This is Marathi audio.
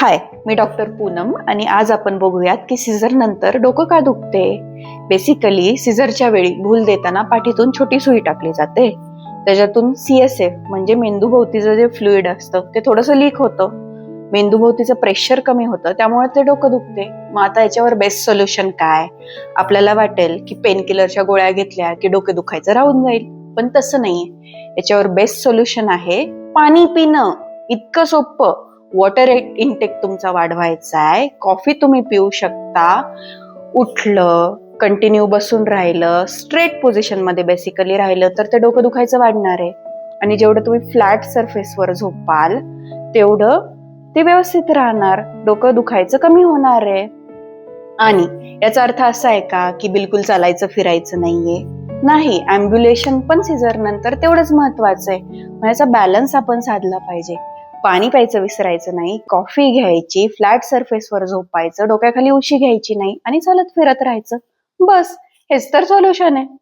हाय, मी डॉक्टर पूनम आणि आज आपण बघूयात की सिझर नंतर डोकं का दुखते. बेसिकली सिझरच्या वेळी भूल देताना पाठीतून छोटी सुई टाकली जाते. त्याच्यातून CSF म्हणजे मेंदूभोवतीचं जे फ्लुइड असतं ते थोडंसं लीक होतं. मेंदूभोवतीचं प्रेशर कमी होतं, त्यामुळे ते डोकं दुखते. मग आता याच्यावर बेस्ट सोल्युशन काय? आपल्याला वाटेल की पेन किलरच्या गोळ्या घेतल्या की डोके दुखायचं राहून जाईल, पण तसं नाहीये. याच्यावर बेस्ट सोल्युशन आहे पाणी पिणं. इतकं सोपं. वॉटर इनटेक तुमचा वाढवायचा आहे. कॉफी तुम्ही पिऊ शकता. उठलं, कंटिन्यू बसून राहिलं, स्ट्रेट पोझिशन मध्ये बेसिकली राहिलं तर ते डोकं दुखायचं वाढणार आहे. आणि जेवढं तुम्ही फ्लॅट सरफेसवर झोपाल तेवढं ते व्यवस्थित राहणार, डोकं दुखायचं कमी होणार आहे. आणि याचा अर्थ असा आहे का की बिलकुल चालायचं फिरायचं नाहीये? नाही, अँब्युलेशन पण सिझर नंतर तेवढंच महत्वाचं आहे. याचा बॅलन्स आपण साधला पाहिजे. पाणी प्यायचं विसरायचं नाही, कॉफी घ्यायची, फ्लॅट सरफेसवर झोपायचं, डोक्याखाली उशी घ्यायची नाही आणि चालत फिरत राहायचं. बस, हेच तर सोल्युशन आहे.